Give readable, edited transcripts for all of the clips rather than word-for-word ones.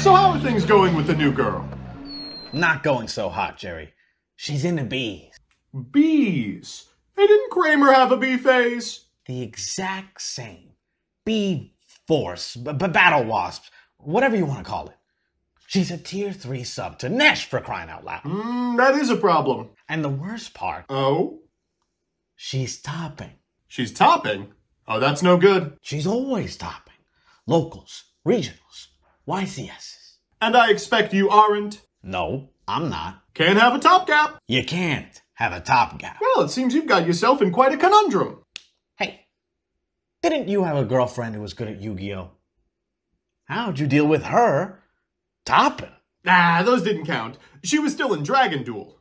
So how are things going with the new girl? Not going so hot, Jerry. She's into bees. Bees? Hey, didn't Kramer have a bee phase? The exact same. Bee force, Battlewasp, whatever you want to call it. She's a tier 3 sub to Nesh, for crying out loud. That is a problem. And the worst part... Oh? She's topping. She's topping? Oh, that's no good. She's always topping. Locals, regionals, YCSs. And I expect you aren't? No, I'm not. Can't have a top gap. You can't have a top gap. Well, it seems you've got yourself in quite a conundrum. Hey, didn't you have a girlfriend who was good at Yu-Gi-Oh? How'd you deal with her topping? Ah, those didn't count. She was still in Dragon Duel.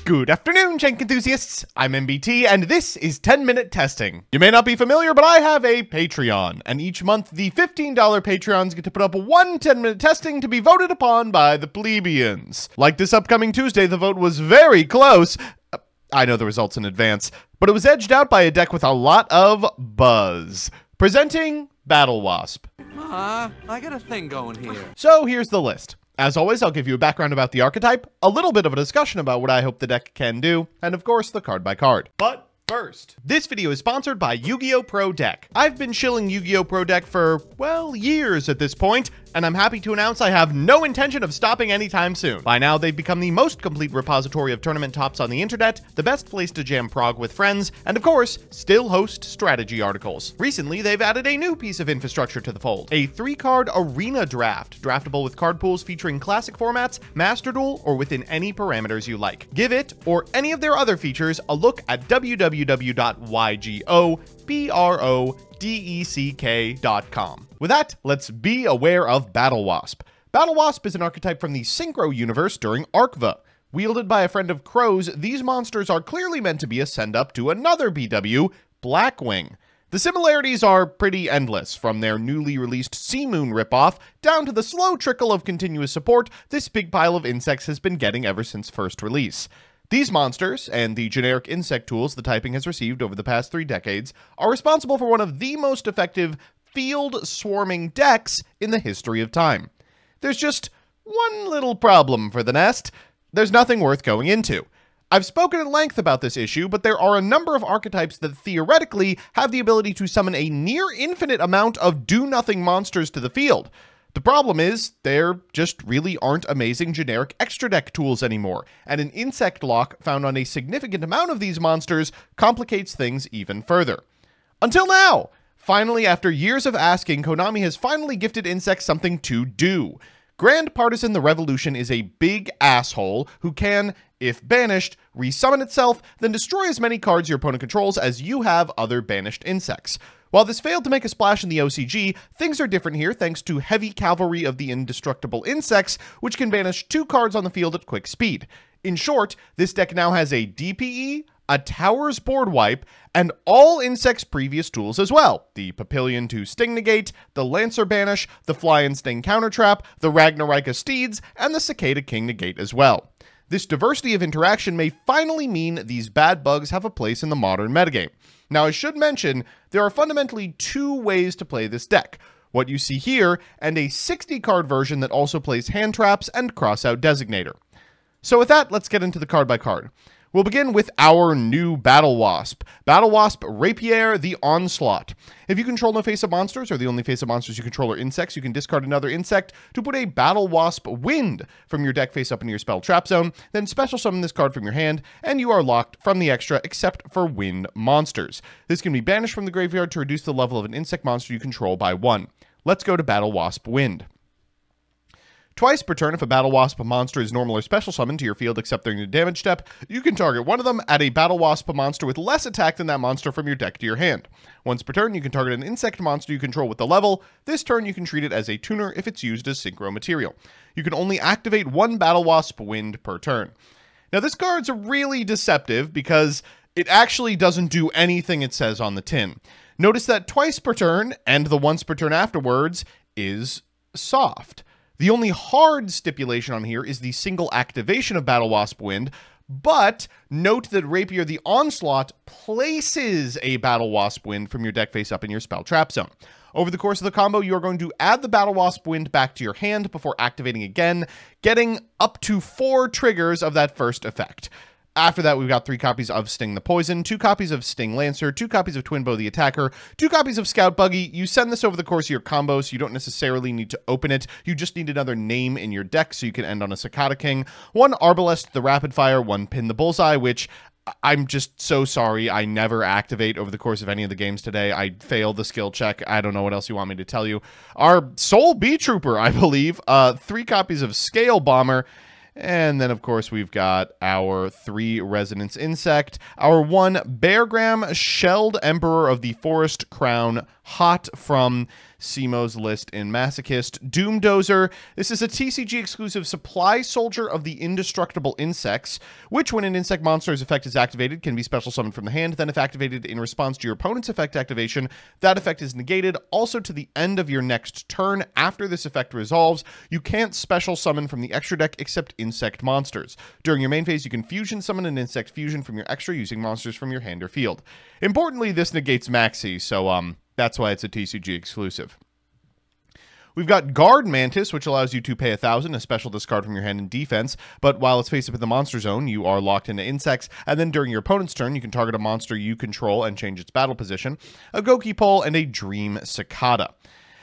Good afternoon, Jank enthusiasts. I'm MBT, and this is 10-Minute Testing. You may not be familiar, but I have a Patreon, and each month the $15 Patreons get to put up one 10-minute testing to be voted upon by the plebeians. Like this upcoming Tuesday, the vote was very close. I know the results in advance, but it was edged out by a deck with a lot of buzz. Presenting Battlewasp. I got a thing going here. So here's the list. As always, I'll give you a background about the archetype, a little bit of a discussion about what I hope the deck can do, and of course the card by card. But first, this video is sponsored by Yu-Gi-Oh! Pro Deck. I've been shilling Yu-Gi-Oh! Pro Deck for, well, years at this point, and I'm happy to announce I have no intention of stopping anytime soon. By now, they've become the most complete repository of tournament tops on the internet, the best place to jam prog with friends, and of course, still host strategy articles. Recently, they've added a new piece of infrastructure to the fold, a 3-card arena draft, draftable with card pools featuring classic formats, Master Duel, or within any parameters you like. Give it, or any of their other features, a look at www.ygoprodeck.com. With that, let's be aware of Battlewasp. Battlewasp is an archetype from the Synchro universe during Arcva. Wielded by a friend of Crow's, these monsters are clearly meant to be a send-up to another BW, Blackwing. The similarities are pretty endless, from their newly released Sea Moon ripoff down to the slow trickle of continuous support this big pile of insects has been getting ever since first release. These monsters, and the generic insect tools the typing has received over the past 3 decades, are responsible for one of the most effective field swarming decks in the history of time. There's just one little problem for the nest. There's nothing worth going into. I've spoken at length about this issue, but there are a number of archetypes that theoretically have the ability to summon a near infinite amount of do-nothing monsters to the field. The problem is, there just really aren't amazing generic extra deck tools anymore, and an insect lock found on a significant amount of these monsters complicates things even further. Until now! Finally, after years of asking, Konami has finally gifted insects something to do. Grand Partisan the Revolution is a big asshole who can, if banished, resummon itself, then destroy as many cards your opponent controls as you have other banished insects. While this failed to make a splash in the OCG, things are different here thanks to Heavy Cavalry of the Indestructible Insects, which can banish 2 cards on the field at quick speed. In short, this deck now has a DPE, a Tower's Board Wipe, and all Insect's previous tools as well. The Papillion to Sting Negate, the Lancer Banish, the Fly and Sting Counter Trap, the Ragnarika Steeds, and the Cicada King Negate as well. This diversity of interaction may finally mean these bad bugs have a place in the modern metagame. Now, I should mention, there are fundamentally 2 ways to play this deck. What you see here, and a 60-card version that also plays Hand Traps and Crossout Designator. So with that, let's get into the card by card. We'll begin with our new Battlewasp. Battlewasp Rapier the Onslaught. If you control no face-up monsters, or the only face-up monsters you control are insects, you can discard another insect to put a Battlewasp Wind from your deck face-up into your spell trap zone, then special summon this card from your hand, and you are locked from the extra except for wind monsters. This can be banished from the graveyard to reduce the level of an insect monster you control by 1. Let's go to Battlewasp Wind. Twice per turn, if a Battlewasp monster is normal or special summoned to your field except during the damage step, you can target one of them, add a Battlewasp monster with less attack than that monster from your deck to your hand. Once per turn, you can target an insect monster you control with the level. This turn, you can treat it as a tuner if it's used as synchro material. You can only activate 1 Battlewasp Wind per turn. Now, this card's really deceptive because it actually doesn't do anything it says on the tin. Notice that twice per turn, and the once per turn afterwards, is soft. The only hard stipulation on here is the single activation of Battlewasp Wind, But note that Rapier the Onslaught places a Battlewasp Wind from your deck face up in your spell trap zone. Over the course of the combo, you are going to add the Battlewasp Wind back to your hand before activating again, getting up to 4 triggers of that first effect. After that, we've got 3 copies of Sting the Poison, 2 copies of Sting Lancer, 2 copies of Twin Bow the Attacker, 2 copies of Scout Buggy. You send this over the course of your combo, so you don't necessarily need to open it. You just need another name in your deck, so you can end on a Cicada King. 1 Arbalest the Rapid Fire, 1 Pin the Bullseye, which I'm just so sorry I never activate over the course of any of the games today. I failed the skill check. I don't know what else you want me to tell you. Our Soul Bee Trooper, I believe. 3 copies of Scale Bomber. And then, of course, we've got our 3 Resonance Insect, our 1 Beargram Shelled Emperor of the Forest Crown, hot from Simo's list in Masochist. Doomdozer. This is a TCG exclusive supply soldier of the indestructible insects, which when an insect monster's effect is activated can be special summoned from the hand. Then if activated in response to your opponent's effect activation, that effect is negated. Also to the end of your next turn after this effect resolves, you can't special summon from the extra deck except insect monsters. During your main phase, you can fusion summon an insect fusion from your extra using monsters from your hand or field. Importantly, this negates Maxi, so that's why it's a TCG exclusive. We've got Guard Mantis, which allows you to pay 1,000, a special discard from your hand in defense, but while it's face up in the monster zone, you are locked into insects, and then during your opponent's turn, you can target a monster you control and change its battle position, a Goki Pole, and a Dream Cicada.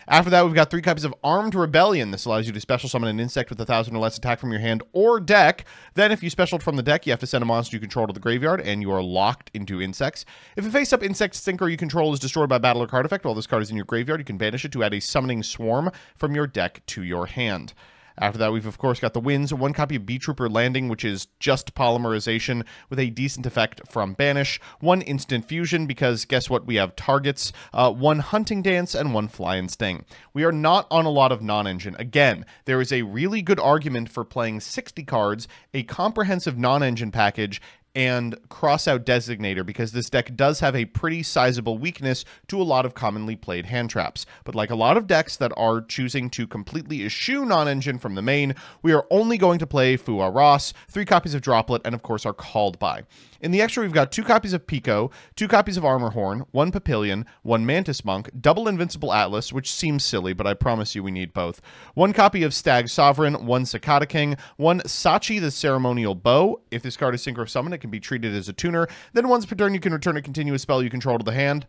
After that, we've got 3 copies of Armed Rebellion. This allows you to special summon an insect with 1,000 or less attack from your hand or deck. Then, if you specialed from the deck, you have to send a monster you control to the graveyard, and you are locked into insects. If a face-up insect synchro you control is destroyed by battle or card effect while this card is in your graveyard, you can banish it to add a Summoning Swarm from your deck to your hand. After that, we've, of course, got the wins. 1 copy of Bee Trooper Landing, which is just polymerization with a decent effect from Banish. 1 Instant Fusion, because guess what? We have targets. 1 Hunting Dance, and 1 Fly and Sting. We are not on a lot of non-engine. Again, there is a really good argument for playing 60 cards, a comprehensive non-engine package, and cross-out Designator, because this deck does have a pretty sizable weakness to a lot of commonly played hand traps. But like a lot of decks that are choosing to completely eschew non-engine from the main, we are only going to play Fua Ross, 3 copies of Droplet, and of course our Called By. In the extra, we've got 2 copies of Pico, 2 copies of Armor Horn, 1 Papillion, 1 Mantis Monk, double Invincible Atlas, which seems silly, but I promise you we need both. 1 copy of Stag Sovereign, 1 Cicada King, 1 Sachi the Ceremonial Bow. If this card is synchro summoned, it can be treated as a tuner. Then once per turn, you can return a continuous spell you control to the hand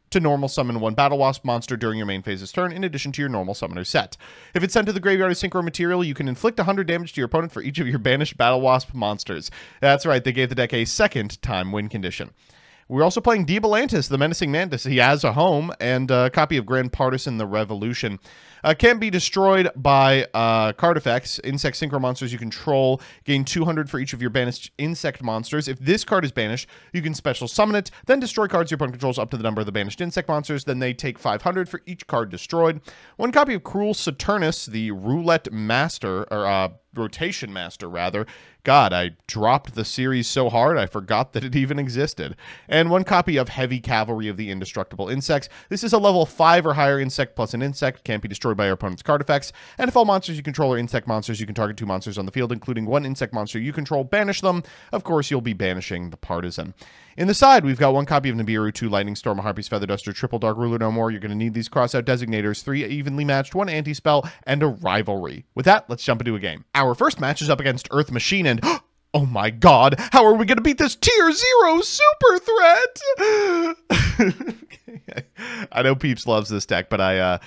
to normal summon 1 Battlewasp monster during your main phase's turn, in addition to your normal summoner set. If it's sent to the graveyard as synchro material, you can inflict 100 damage to your opponent for each of your banished Battlewasp monsters. That's right, they gave the deck a second time win condition. We're also playing Debalantis, the Menacing Mantis. He has a home, and a copy of Grand Partisan, the Revolution. Can be destroyed by card effects. Insect synchro monsters you control gain 200 for each of your banished insect monsters. If this card is banished, you can special summon it, then destroy cards your opponent controls up to the number of the banished insect monsters. Then they take 500 for each card destroyed. 1 copy of Cruel Saturnus, the Roulette Master, or Rotation Master, rather. God, I dropped the series so hard I forgot that it even existed. And 1 copy of Heavy Cavalry of the Indestructible Insects. This is a level 5 or higher insect plus an insect. Can't be destroyed by your opponent's card effects. And if all monsters you control are insect monsters, you can target 2 monsters on the field, including 1 insect monster you control. Banish them. Of course, you'll be banishing the Partisan. In the side, we've got 1 copy of Nibiru, 2 Lightning Storm, a Harpy's Feather Duster, triple Dark Ruler no more. You're going to need these cross-out designators, 3 evenly matched, 1 anti-spell, and a Rivalry. With that, let's jump into a game. Our first match is up against Earth Machine, and oh my god, how are we going to beat this tier 0 super threat? I know Peeps loves this deck, but I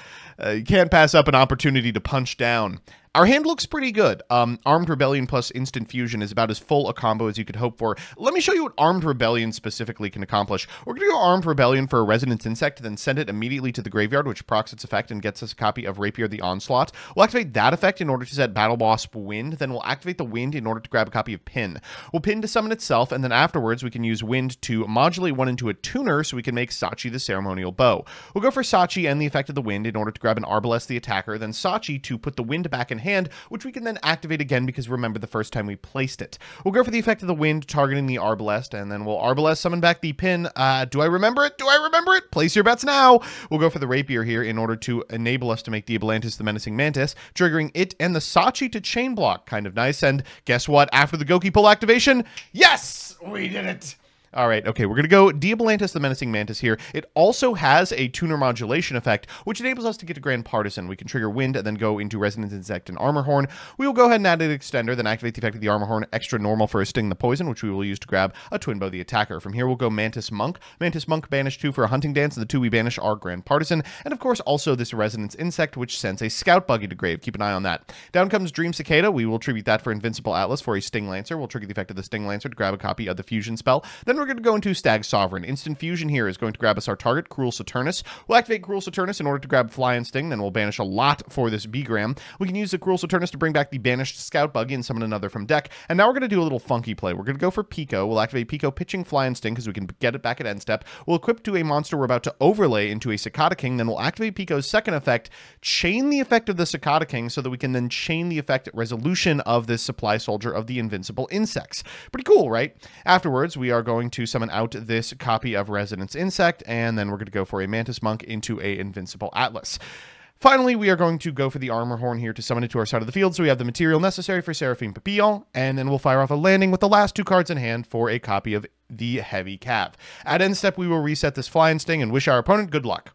can't pass up an opportunity to punch down. Our hand looks pretty good. Armed Rebellion plus Instant Fusion is about as full a combo as you could hope for. Let me show you what Armed Rebellion specifically can accomplish. We're going to go Armed Rebellion for a Resonance Insect, then send it immediately to the graveyard, which procs its effect and gets us a copy of Rapier the Onslaught. We'll activate that effect in order to set Battlewasp Wind, then we'll activate the Wind in order to grab a copy of Pin. We'll Pin to summon itself, and then afterwards we can use Wind to modulate 1 into a tuner so we can make Sachi the Ceremonial Bow. We'll go for Sachi and the effect of the Wind in order to grab an Arbalest the Attacker, then Sachi to put the Wind back in hand, which we can then activate again because remember the first time we placed it. We'll go for the effect of the wind, targeting the Arbalest, and then we'll Arbalest summon back the pin. Do I remember it? Do I remember it? Place your bets now. We'll go for the Rapier here in order to enable us to make Diabolantis the Menacing Mantis, triggering it and the Sachi to chain block. Kind of nice. And guess what? After the Goki pull activation, yes! We did it! All right, okay, we're going to go Diabolantis the Menacing Mantis here. It also has a tuner modulation effect, which enables us to get to Grand Partisan. We can trigger Wind and then go into Resonance Insect and Armor Horn. We will go ahead and add an Extender, then activate the effect of the Armor Horn, extra normal for a Sting the Poison, which we will use to grab a Twin Bow the Attacker. From here, we'll go Mantis Monk. Mantis Monk banish 2 for a Hunting Dance, and the 2 we banish are Grand Partisan. And of course, also this Resonance Insect, which sends a Scout Buggy to grave. Keep an eye on that. Down comes Dream Cicada. We will tribute that for Invincible Atlas for a Sting Lancer. We'll trigger the effect of the Sting Lancer to grab a copy of the Fusion spell. Then we're going to go into Stag Sovereign. Instant Fusion here is going to grab us our target, Cruel Saturnus. We'll activate Cruel Saturnus in order to grab Fly and Sting, then we'll banish a lot for this B-Gram. We can use the Cruel Saturnus to bring back the banished Scout Buggy and summon another from deck. And now we're going to do a little funky play. We're going to go for Pico. We'll activate Pico, pitching Fly and Sting because we can get it back at end step. We'll equip to a monster we're about to overlay into a Cicada King, then we'll activate Pico's second effect, chain the effect of the Cicada King so that we can then chain the effect resolution of this Supply Soldier of the Invincible Insects. Pretty cool, right? Afterwards, we are going to summon out this copy of Resonance Insect, and then we're going to go for a Mantis Monk into a Invincible Atlas. Finally, we are going to go for the Armor Horn here to summon it to our side of the field, so we have the material necessary for Seraphine Papillon, and then we'll fire off a landing with the last 2 cards in hand for a copy of the Heavy Cav. At end step, we will reset this Fly and Sting and wish our opponent good luck.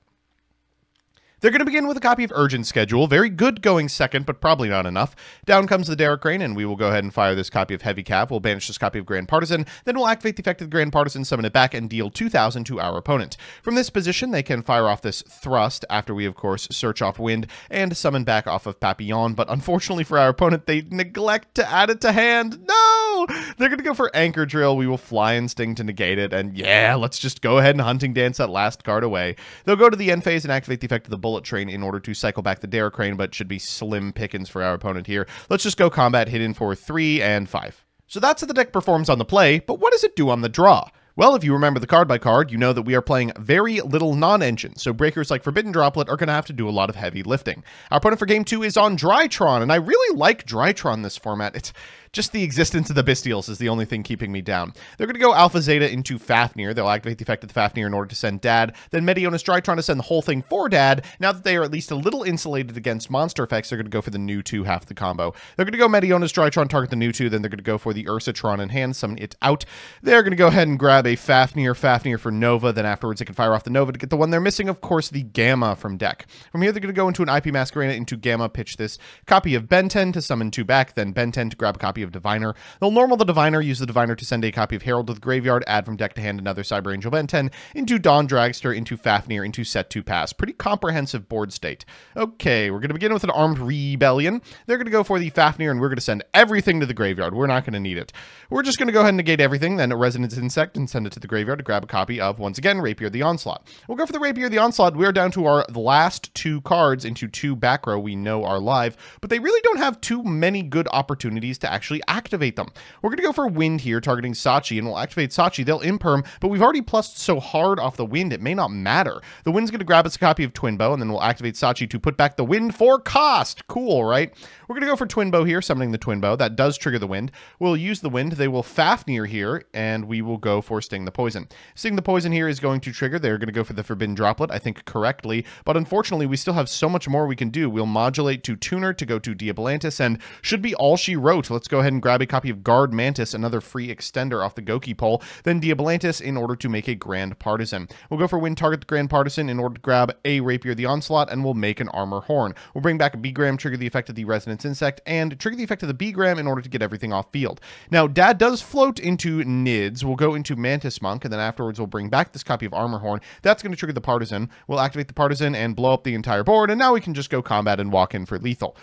They're going to begin with a copy of Urgent Schedule. Very good going second, but probably not enough. Down comes the Derek Crane, and we will go ahead and fire this copy of Heavy Cav. We'll banish this copy of Grand Partisan. Then we'll activate the effect of the Grand Partisan, summon it back, and deal 2,000 to our opponent. From this position, they can fire off this Thrust after we, of course, search off Wind and summon back off of Papillon. But unfortunately for our opponent, they neglect to add it to hand. No! They're going to go for Anchor Drill. We will Fly and Sting to negate it. And yeah, let's just go ahead and Hunting Dance that last card away. They'll go to the end phase and activate the effect of the Bullet Train in order to cycle back the Derek Crane, but should be slim pickings for our opponent here. Let's just go combat hidden for 3 and 5. So that's how the deck performs on the play, but what does it do on the draw? Well, if you remember the card by card, you know that we are playing very little non-engine, so breakers like Forbidden Droplet are going to have to do a lot of heavy lifting. Our opponent for game 2 is on Drytron, and I really like Drytron this format. It's just the existence of the Bestials is the only thing keeping me down. They're going to go Alpha Zeta into Fafnir. They'll activate the effect of the Fafnir in order to send Dad. Then Medionis Drytron to send the whole thing for Dad. Now that they are at least a little insulated against monster effects, they're going to go for the new 2 half the combo. They're going to go Medionis Drytron, target the new 2. Then they're going to go for the Ursatron in hand, summon it out. They're going to go ahead and grab a Fafnir for Nova. Then afterwards they can fire off the Nova to get the one they're missing, of course, the Gamma from deck. From here they're going to go into an IP Masquerade into Gamma, pitch this copy of Ben 10 to summon 2 back, then Ben 10 to grab a copy of Diviner. They'll normal the Diviner, use the Diviner to send a copy of Herald to the graveyard, add from deck to hand another Cyber Angel Ben 10, into Dawn Dragster, into Fafnir, into Set 2 Pass. Pretty comprehensive board state. Okay, we're going to begin with an Armed Rebellion. They're going to go for the Fafnir, and we're going to send everything to the graveyard. We're not going to need it. We're just going to go ahead and negate everything, then a Resonance Insect, and send it to the graveyard to grab a copy of, once again, Rapier the Onslaught. We'll go for the Rapier the Onslaught. We're down to the last 2 cards into 2 back row we know are live, but they really don't have too many good opportunities to actually activate them. We're going to go for Wind here, targeting Sachi, and we'll activate Sachi. They'll Imperm, but we've already plussed so hard off the Wind, it may not matter. The Wind's going to grab us a copy of Twin Bow, and then we'll activate Sachi to put back the Wind for cost. Cool, right? We're going to go for Twin Bow here, summoning the Twin Bow. That does trigger the Wind. We'll use the Wind. They will Fafnir here, and we will go for Sting the Poison. Sting the Poison here is going to trigger. They're going to go for the Forbidden Droplet, I think correctly, but unfortunately, we still have so much more we can do. We'll modulate to Tuner to go to Diabolantis, and should be all she wrote. Let's go ahead and grab a copy of Guard Mantis, another free extender off the Goki pole, then Diabolantis in order to make a Grand Partisan. We'll go for Wind, target the Grand Partisan in order to grab a Rapier the Onslaught, and we'll make an Armor Horn. We'll bring back a B-Gram, trigger the effect of the Resonance Insect, and trigger the effect of the B-Gram in order to get everything off field. Now, Dad does float into Nids. We'll go into Mantis Monk, and then afterwards we'll bring back this copy of Armor Horn. That's going to trigger the Partisan. We'll activate the Partisan and blow up the entire board, and now we can just go combat and walk in for lethal.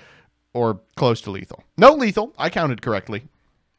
Or close to lethal. No lethal. I counted correctly.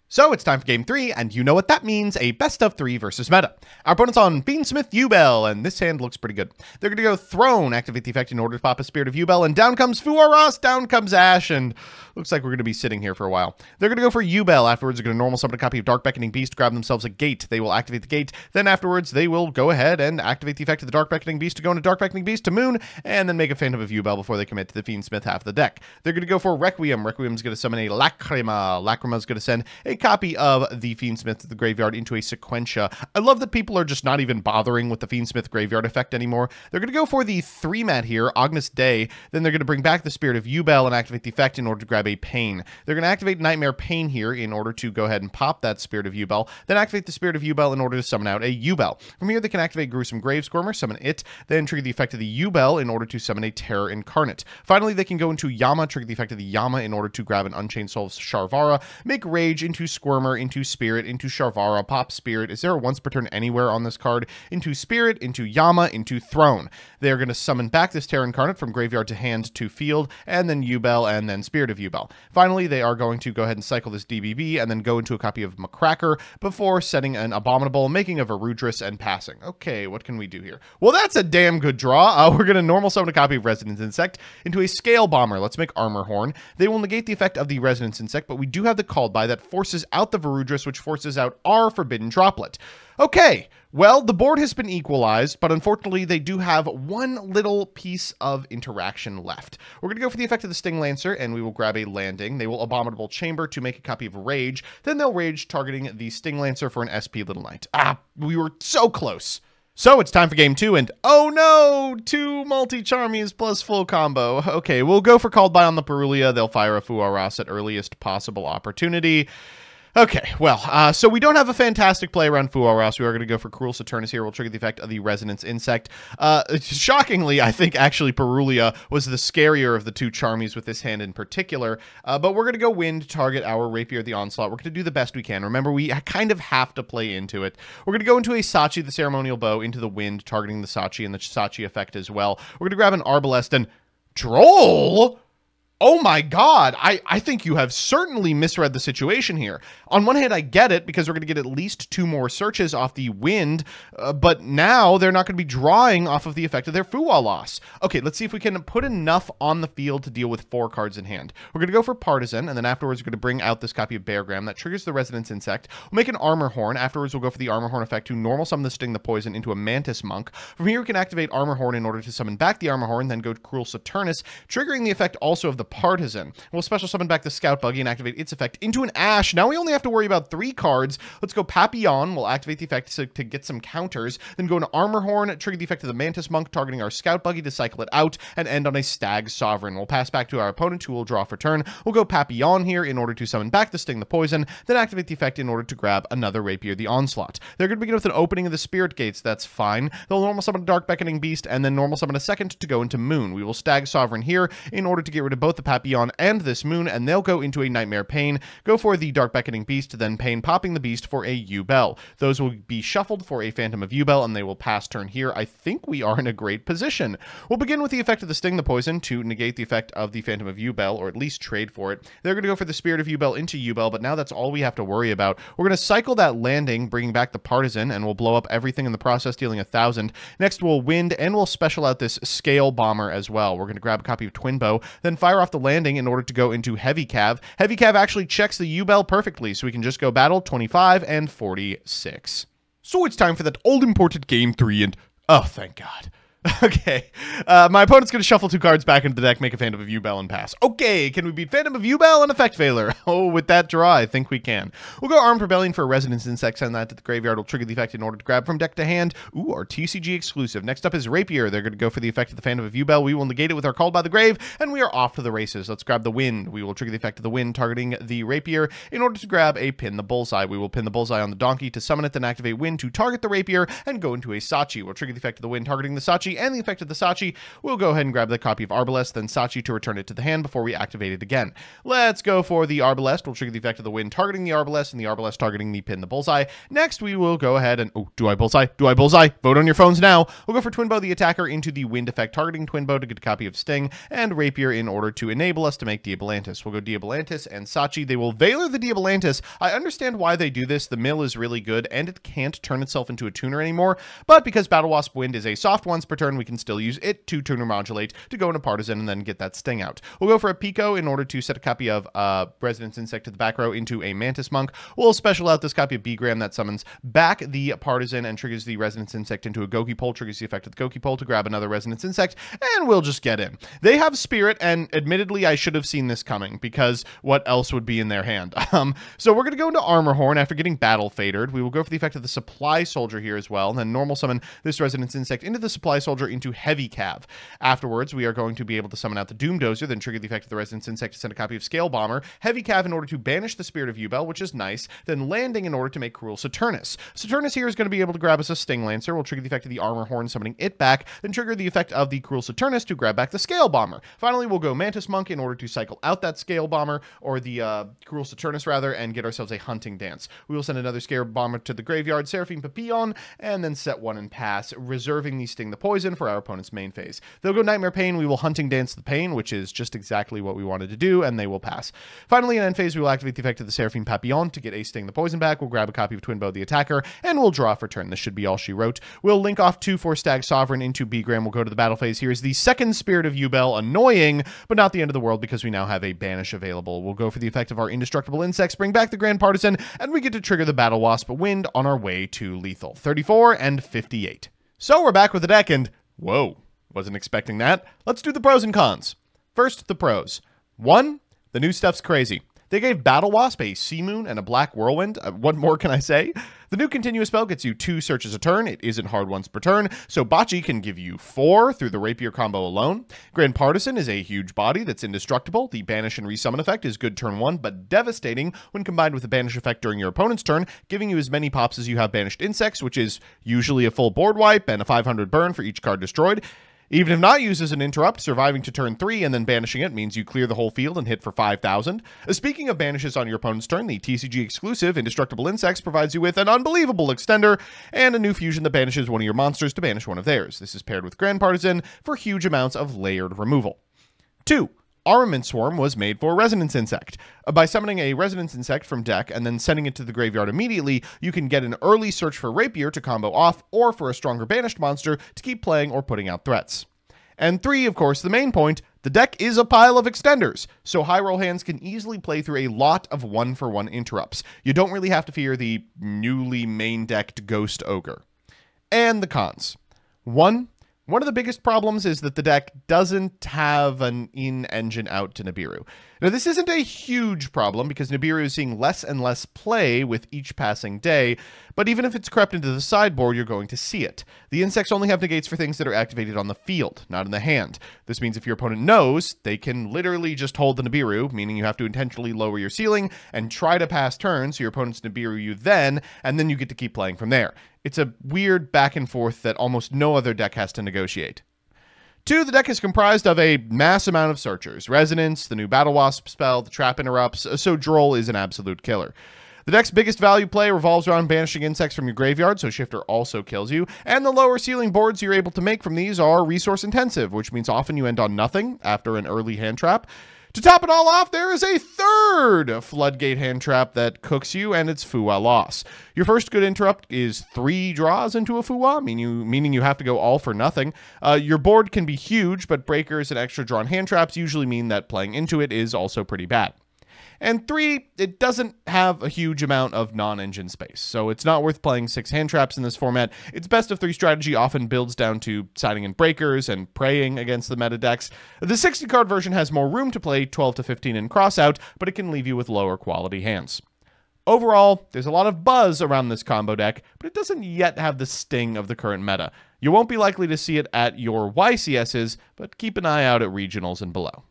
So it's time for game 3, and you know what that means, a best of 3 versus meta. Our opponent's on Fiendsmith Yubel, and this hand looks pretty good. They're going to go Throne, activate the effect in order to pop a Spirit of Yubel, and down comes Fuaras, down comes Ash, and looks like we're going to be sitting here for a while. They're going to go for Yubel, afterwards they're going to normal summon a copy of Dark Beckoning Beast, grab themselves a gate. They will activate the gate, then afterwards they will go ahead and activate the effect of the Dark Beckoning Beast to go into Dark Beckoning Beast to Moon, and then make a Phantom of Yubel before they commit to the Fiendsmith half of the deck. They're going to go for Requiem. Requiem's going to summon a Lacrima. Lacrima's going to send a copy of the Fiendsmith to the graveyard into a Sequentia. I love that people are just not even bothering with the Fiendsmith graveyard effect anymore. They're going to go for the 3-mat here, Agnus Day. Then they're going to bring back the Spirit of Yubel and activate the effect in order to grab a Pain. They're going to activate Nightmare Pain here in order to go ahead and pop that Spirit of Yubel. Then activate the Spirit of Yubel in order to summon out a Yubel. From here, they can activate Gruesome Gravesquirmer, summon it, then trigger the effect of the Yubel in order to summon a Terror Incarnate. Finally, they can go into Yama, trigger the effect of the Yama in order to grab an Unchained Soul of Sharvara, make Rage into Squirmer, into Spirit, into Sharvara, pop Spirit. Is there a once per turn anywhere on this card? Into Spirit, into Yama, into Throne. They're going to summon back this Terror Incarnate from graveyard to hand to field, and then Yubel, and then Spirit of Yubel. Finally, they are going to go ahead and cycle this DBB, and then go into a copy of McCracker before setting an Abominable, making a Varudris, and passing. Okay, what can we do here? Well, that's a damn good draw. We're going to normal summon a copy of Resonance Insect into a Scale Bomber. Let's make Armor Horn. They will negate the effect of the Resonance Insect, but we do have the Called By that forces out the Varudris, which forces out our Forbidden Droplet. Okay, well, the board has been equalized, but unfortunately they do have one little piece of interaction left. We're going to go for the effect of the Sting Lancer, and we will grab a landing. They will Abominable Chamber to make a copy of Rage. Then they'll Rage, targeting the Sting Lancer for an SP Little Knight. We were so close. So it's time for game 2, and oh no, 2 multi-Charmies plus full combo. Okay, we'll go for Called By on the Perulia. They'll fire a Fuaras at earliest possible opportunity. Okay, well, so we don't have a fantastic play around Fuaras. We are going to go for Cruel Saturnus here. We'll trigger the effect of the Resonance Insect. Shockingly, I think actually Perulia was the scarier of the 2 Charmies with this hand in particular. But we're going to go Wind, target our Rapier, the Onslaught. We're going to do the best we can. Remember, we kind of have to play into it. We're going to go into a Sachi, the Ceremonial Bow, into the Wind, targeting the Sachi and the Sachi effect as well. We're going to grab an Arbalest and Droll? Oh my god, I think you have certainly misread the situation here. On one hand, I get it, because we're going to get at least 2 more searches off the Wind, but now they're not going to be drawing off of the effect of their Fualas. Okay, let's see if we can put enough on the field to deal with 4 cards in hand. We're going to go for Partisan, and then afterwards we're going to bring out this copy of Beargram that triggers the Resonance Insect. We'll make an Armor Horn. Afterwards we'll go for the Armor Horn effect to normal summon the Sting the Poison into a Mantis Monk. From here we can activate Armor Horn in order to summon back the Armor Horn, then go to Cruel Saturnus, triggering the effect also of the Partisan. We'll special summon back the Scout Buggy and activate its effect into an Ash. Now we only have to worry about 3 cards. Let's go Papillon. We'll activate the effect to get some counters. Then go into Armor Horn, trigger the effect of the Mantis Monk, targeting our Scout Buggy to cycle it out, and end on a Stag Sovereign. We'll pass back to our opponent, who will draw for turn. We'll go Papillon here in order to summon back the Sting the Poison, then activate the effect in order to grab another Rapier the Onslaught. They're going to begin with an opening of the Spirit Gates. That's fine. They'll normal summon a Dark Beckoning Beast, and then normal summon a second to go into Moon. We will Stag Sovereign here in order to get rid of both the Papillon and this Moon, and they'll go into a Nightmare Pain, go for the Dark Beckoning Beast, then Pain, popping the Beast for a Yubel. Those will be shuffled for a Phantom of Yubel, and they will pass turn here. I think we are in a great position. We'll begin with the effect of the Sting the Poison to negate the effect of the Phantom of Yubel, or at least trade for it. They're going to go for the Spirit of Yubel into Yubel, but now that's all we have to worry about. We're going to cycle that landing, bringing back the Partisan, and we'll blow up everything in the process, dealing 1,000. Next, we'll Wind, and we'll special out this Scale Bomber as well. We're going to grab a copy of Twin Bow, then fire off the landing in order to go into Heavy Cav. Heavy Cav actually checks the Yubel perfectly, so we can just go battle 25 and 46. So it's time for that all-important game 3, and oh, thank God. Okay, my opponent's going to shuffle 2 cards back into the deck, make a Phantom of Yubel, and pass. Okay, can we beat Phantom of Yubel and Effect Failure? Oh, with that draw, I think we can. We'll go Armed Rebellion for a Resonance Insect, send that to the graveyard. We'll trigger the effect in order to grab from deck to hand. Ooh, our TCG exclusive. Next up is Rapier. They're going to go for the effect of the Phantom of Yubel. We will negate it with our Called by the Grave, and we are off to the races. Let's grab the Wind. We will trigger the effect of the Wind, targeting the Rapier in order to grab a Pin the Bullseye. We will pin the Bullseye on the Donkey to summon it, then activate Wind to target the Rapier, and go into a Sachi. We'll trigger the effect of the Wind, targeting the Sachi, Sachi and the effect of the Sachi, we'll go ahead and grab the copy of Arbalest, then Sachi to return it to the hand before we activate it again. Let's go for the Arbalest. We'll trigger the effect of the wind targeting the Arbalest and the Arbalest targeting the pin, the bullseye. Next, we will go ahead and... Oh, do I bullseye? Do I bullseye? Vote on your phones now. We'll go for Twin Bow the attacker into the wind effect targeting Twin Bow to get a copy of Sting and Rapier in order to enable us to make Diabolantis. We'll go Diabolantis and Sachi. They will Valor the Diabolantis. I understand why they do this. The mill is really good and it can't turn itself into a tuner anymore, but because Battlewasp Wind is a soft once per turn, we can still use it to tuner modulate to go into Partisan and then get that Sting out. We'll go for a Pico in order to set a copy of Resonance Insect to the back row into a Mantis Monk. We'll special out this copy of Bigram that summons back the Partisan and triggers the Resonance Insect into a Goki Pole, triggers the effect of the Goki Pole to grab another Resonance Insect, and we'll just get in. They have Spirit, and admittedly, I should have seen this coming, because what else would be in their hand? So we're going to go into Armor Horn after getting Battle Fadered. We will go for the effect of the Supply Soldier here as well, and then normal summon this Resonance Insect into the Supply Soldier into Heavy Cav. Afterwards, we are going to be able to summon out the Doom Dozer, then trigger the effect of the Resonance Insect to send a copy of Scale Bomber, Heavy Cav in order to banish the Spirit of Yubel, which is nice, then Landing in order to make Cruel Saturnus. Saturnus here is going to be able to grab us a Sting Lancer. We'll trigger the effect of the Armor Horn, summoning it back, then trigger the effect of the Cruel Saturnus to grab back the Scale Bomber. Finally, we'll go Mantis Monk in order to cycle out that Scale Bomber, or the Cruel Saturnus rather, and get ourselves a Hunting Dance. We will send another Scale Bomber to the graveyard, Seraphine Papillon, and then set one and pass, reserving the Sting the Poison for our opponent's main phase. They'll go Nightmare Pain, we will Hunting Dance the Pain, which is just exactly what we wanted to do, and they will pass. Finally, in end phase, we will activate the effect of the Seraphine Papillon to get a Sting the Poison back. We'll grab a copy of Twin Bow the attacker, and we'll draw for turn. This should be all she wrote. We'll link off 2/4 Stag Sovereign into Bigram. We'll go to the battle phase. Here's the second Spirit of Yubel. Annoying, but not the end of the world because we now have a Banish available. We'll go for the effect of our Indestructible Insects, bring back the Grand Partisan, and we get to trigger the Battlewasp Wind on our way to lethal. 34 and 58. So we're back with the deck, and whoa, wasn't expecting that. Let's do the pros and cons. First, the pros. 1, the new stuff's crazy. They gave Battlewasp a Sea Moon and a Black Whirlwind. What more can I say? The new continuous spell gets you 2 searches a turn. It isn't hard once per turn, so Bocce can give you 4 through the Rapier combo alone. Grand Partisan is a huge body that's indestructible. The Banish and Resummon effect is good turn 1, but devastating when combined with the Banish effect during your opponent's turn, giving you as many pops as you have Banished Insects, which is usually a full board wipe and a 500 burn for each card destroyed. Even if not used as an interrupt, surviving to turn 3 and then banishing it means you clear the whole field and hit for 5,000. Speaking of banishes on your opponent's turn, the TCG exclusive Indestructible Insects provides you with an unbelievable extender and a new fusion that banishes one of your monsters to banish one of theirs. This is paired with Grand Partisan for huge amounts of layered removal. 2. Armament Swarm was made for Resonance Insect. By summoning a Resonance Insect from deck and then sending it to the graveyard immediately, you can get an early search for Rapier to combo off, or for a stronger banished monster to keep playing or putting out threats. And 3, of course, the main point, the deck is a pile of extenders, so high roll hands can easily play through a lot of 1-for-1 interrupts. You don't really have to fear the newly main decked Ghost Ogre. And the cons. 1. One of the biggest problems is that the deck doesn't have an in-engine out to Nibiru. Now, this isn't a huge problem because Nibiru is seeing less and less play with each passing day, but even if it's crept into the sideboard, you're going to see it. The insects only have negates for things that are activated on the field, not in the hand. This means if your opponent knows, they can literally just hold the Nibiru, meaning you have to intentionally lower your ceiling and try to pass turns so your opponent's Nibiru you then, and then you get to keep playing from there. It's a weird back and forth that almost no other deck has to negotiate. 2, the deck is comprised of a mass amount of searchers. Resonance, the new Battlewasp spell, the Trap Interrupts, so Droll is an absolute killer. The deck's biggest value play revolves around banishing insects from your graveyard, so Shifter also kills you, and the lower ceiling boards you're able to make from these are resource intensive, which means often you end on nothing after an early hand trap. To top it all off, there is a third Floodgate hand trap that cooks you, and it's Fuwa Loss. Your first good interrupt is 3 draws into a Fuwa, meaning you have to go all for nothing. Your board can be huge, but breakers and extra drawn hand traps usually mean that playing into it is also pretty bad. And 3, it doesn't have a huge amount of non-engine space, so it's not worth playing 6 hand traps in this format. Its best of 3 strategy often builds down to siding in breakers and praying against the meta decks. The 60-card version has more room to play 12 to 15 in crossout, but it can leave you with lower quality hands. Overall, there's a lot of buzz around this combo deck, but it doesn't yet have the sting of the current meta. You won't be likely to see it at your YCSs, but keep an eye out at regionals and below.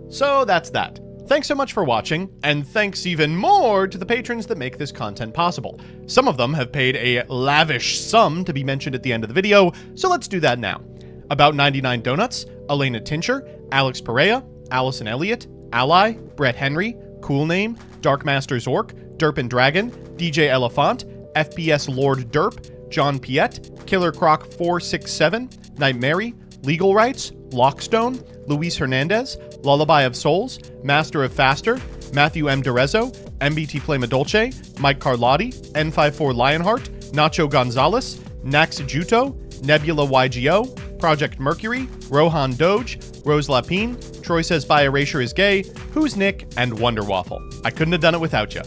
So that's that. Thanks so much for watching, and thanks even more to the patrons that make this content possible. Some of them have paid a lavish sum to be mentioned at the end of the video, so let's do that now. About 99 Donuts, Elena Tincher, Alex Perea, Allison Elliott, Ally, Brett Henry, Cool Name, Darkmaster Zork, Derp and Dragon, DJ Elephant, FPS Lord Derp, John Piet, Killer Croc 467, Night Mary, Legal Rights, Lockstone, Luis Hernandez, Lullaby of Souls, Master of Faster, Matthew M. Derezzo, MBT Plama Dolce, Mike Carlotti, N54 Lionheart, Nacho Gonzalez, Nax Juto, Nebula YGO, Project Mercury, Rohan Doge, Rose Lapine, Troy Says By Erasure is Gay, Who's Nick, and Wonder Waffle. I couldn't have done it without you.